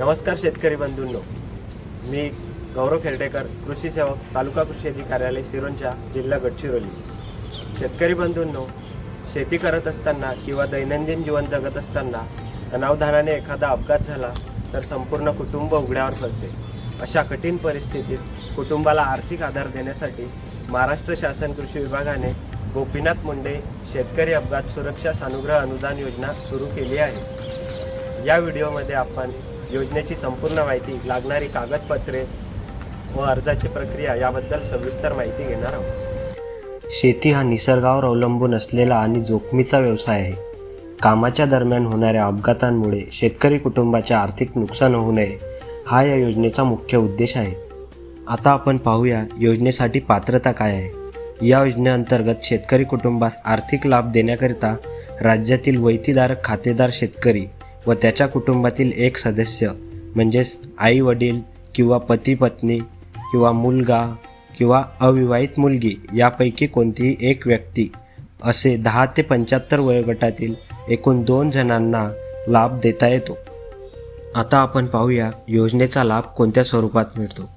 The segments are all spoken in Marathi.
नमस्कार शेतकरी बंधूंनो, मी गौरव खेर्डेकर, कृषी सेवक, तालुका कृषी अधिकारी कार्यालय सिरोंचा, जिल्हा गडचिरोली। शेतकरी बंधूंनो, शेती करत असताना किंवा दैनंदिन जीवन जगत असताना अनावधानाने एखादा अपघात झाला तर संपूर्ण कुटुंब उघड्यावर पडते। अशा कठीण परिस्थितीत कुटुंबाला आर्थिक आधार देण्यासाठी महाराष्ट्र शासन कृषी विभागाने गोपीनाथ मुंडे शेतकरी अपघात सुरक्षा सानुग्रह अनुदान योजना सुरू केली आहे। या व्हिडिओमध्ये आपण योजनेची संपूर्ण माहिती, लागणारी कागदपत्रे व अर्जाची प्रक्रिया याबद्दल सविस्तर माहिती घेणार आहोत। शेती हा निसर्गावर अवलंबून असलेला आणि जोखमीचा व्यवसाय आहे। कामाच्या दरम्यान होणाऱ्या अपघातांमुळे शेतकरी कुटुंबाचे आर्थिक नुकसान होऊ नये हा या योजनेचा मुख्य उद्देश आहे। आता आपण पाहूया योजनेसाठी पात्रता काय आहे। या योजनेअंतर्गत शेतकरी कुटुंबास आर्थिक लाभ देण्याकरिता राज्यातील वैतीधारक खातेदार शेतकरी व त्याच्या कुटुंबातील एक सदस्य म्हणजेच आई वडील किंवा पती पत्नी किंवा मुलगा किंवा अविवाहित मुलगी यापैकी कोणतीही एक व्यक्ती असे 10 ते 75 वयोगटातील एकूण 2 जणांना लाभ देता येतो। आता आपण पाहूया योजनेचा लाभ कोणत्या स्वरूपात मिळतो।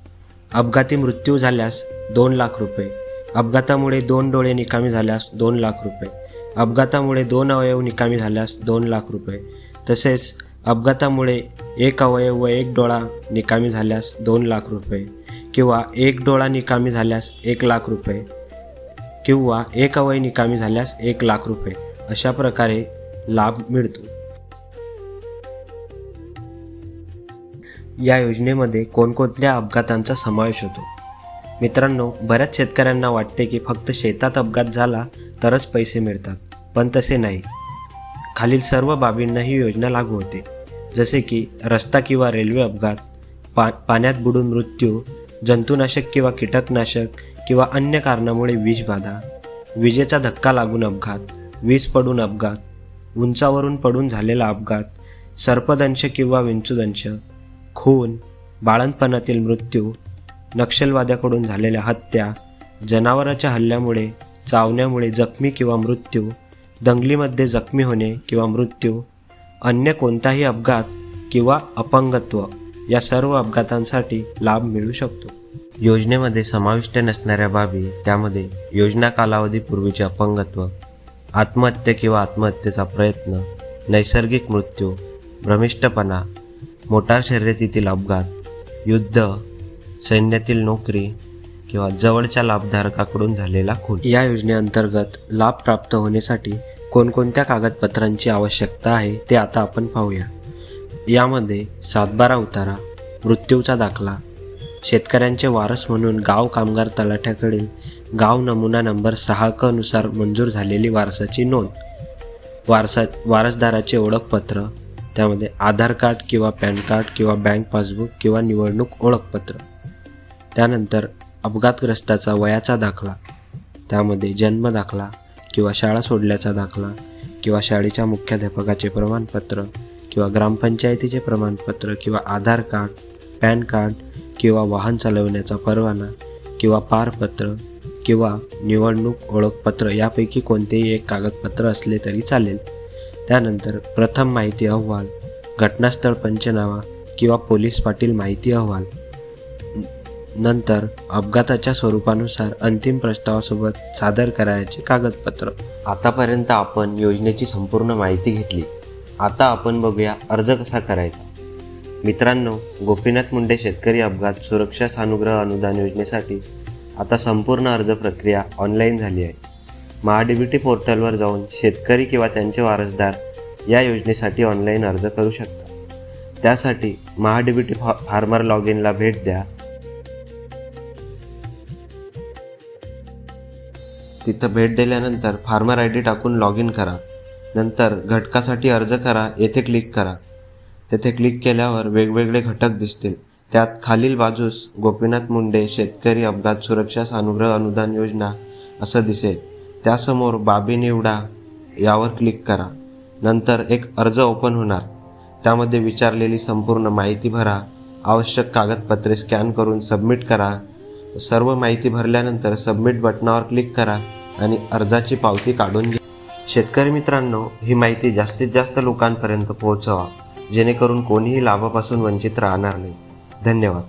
अपघाती मृत्यू झाल्यास 2 लाख रुपये, अपघातामुळे 2 डोळे निकामी झाल्यास 2 लाख रुपये, अपघातामुळे 2 अवयव निकामी झाल्यास 2 लाख रुपये, तसेच अपघातामुळे 1 अवयव व 1 डोळा निकामी झाल्यास 2 लाख रुपये किंवा 1 डोळा निकामी झाल्यास 1 लाख रुपये किंवा 1 अवयव निकामी झाल्यास 1 लाख रुपये अशा प्रकारे लाभ मिळतो। या योजनेमध्ये कोणकोणत्या अपघातांचा समावेश होतो? मित्रांनो, बऱ्याच शेतकऱ्यांना वाटते की फक्त शेतात अपघात झाला तरच पैसे मिळतात, पण तसे नाही। खालील सर्व बाबींना ही योजना लागू होते, जसे की रस्ता किंवा रेल्वे अपघात, पाण्यात बुडून मृत्यू, जंतुनाशक किंवा कीटकनाशक किंवा अन्य कारणामुळे विषबाधा, विजेचा धक्का लागून अपघात, वीज पडून अपघात, उंचावरून पडून झालेला अपघात, सर्पदंश किंवा विंचूदंश, खून, बाळंतपणातील मृत्यू, नक्षलवाद्याकडून झालेल्या हत्या, जनावराच्या हल्ल्यामुळे चावण्यामुळे जखमी किंवा मृत्यू, दंगलीमध्ये जखमी होणे किंवा मृत्यू, अन्य कोणताही अपघात किंवा अपंगत्व या सर्व अपघातांसाठी लाभ मिळू शकतो। योजनेमध्ये समाविष्ट नसणाऱ्या बाबी, त्यामध्ये योजना कालावधीपूर्वीचे अपंगत्व, आत्महत्या किंवा आत्महत्येचा प्रयत्न, नैसर्गिक मृत्यू, भ्रमिष्टपणा, मोटार शर्यतीतील अपघात, युद्ध, सैन्यातील नोकरी किंवा जवळच्या लाभधारकाकडून झालेला खून। या योजनेअंतर्गत लाभ प्राप्त होण्यासाठी कोणकोणत्या कागदपत्रांची आवश्यकता आहे ते आता आपण पाहूया। यामध्ये 7/12 उतारा, मृत्यूचा दाखला, शेतकऱ्यांचे वारस म्हणून गाव कामगार तलाठ्याकडील गाव नमुना नंबर 6 नुसार मंजूर झालेली वारसाची नोंद, वारसदाराचे ओळखपत्र, त्यामध्ये आधार कार्ड किंवा पॅन कार्ड किंवा बँक पासबुक किंवा निवडणूक ओळखपत्र, त्यानंतर अपघातग्रस्ताचा वयाचा दाखला, त्यामध्ये जन्म दाखला किंवा शाळा सोडल्याचा दाखला किंवा शाळेच्या मुख्याध्यापकाचे प्रमाणपत्र किंवा ग्रामपंचायतीचे प्रमाणपत्र किंवा आधार कार्ड, पॅन कार्ड किंवा वाहन चालवण्याचा परवाना किंवा पारपत्र किंवा निवडणूक ओळखपत्र यापैकी कोणतेही एक कागदपत्र असले तरी चालेल। त्यानंतर प्रथम माहिती अहवाल, घटनास्थळ पंचनामा किंवा पोलीस पाटील माहिती अहवाल, नंतर अपघाताच्या स्वरूपानुसार अंतिम प्रस्तावासोबत सादर करायचे कागदपत्र। आतापर्यंत आपण योजनेची संपूर्ण माहिती घेतली। आता आपण बघूया अर्ज कसा करायचा। मित्रांनो, गोपीनाथ मुंडे शेतकरी अपघात सुरक्षा सानुग्रह अनुदान योजनेसाठी आता संपूर्ण अर्ज प्रक्रिया ऑनलाईन झाली आहे। महाडीबीटी पोर्टलवर जाऊन शेतकरी किंवा त्यांचे वारसदार या योजनेसाठी ऑनलाईन अर्ज करू शकतात। त्यासाठी महाडीबीटी फार्मर लॉग इनला भेट द्या। तिथं भेट दिल्यानंतर फार्मर ID टाकून लॉग इन करा। नंतर घटकासाठी अर्ज करा येथे क्लिक करा। तेथे क्लिक केल्यावर वेगवेगळे घटक दिसतील। त्यात खालील बाजूस गोपीनाथ मुंडे शेतकरी अपघात सुरक्षा सानुग्रह अनुदान योजना असं दिसेल। त्यासमोर बाबी निवडा यावर क्लिक करा। नंतर एक अर्ज ओपन होणार, त्यामध्ये विचारलेली संपूर्ण माहिती भरा, आवश्यक कागदपत्रे स्कॅन करून सबमिट करा। सर्व माहिती भरल्यानंतर सबमिट बटनावर क्लिक करा आणि अर्जाची पावती काढून घ्या। शेतकरी मित्रांनो, ही माहिती जास्तीत जास्त लोकांपर्यंत पोहोचवा जेणेकरून कोणीही लाभापासून वंचित राहणार नाही. धन्यवाद.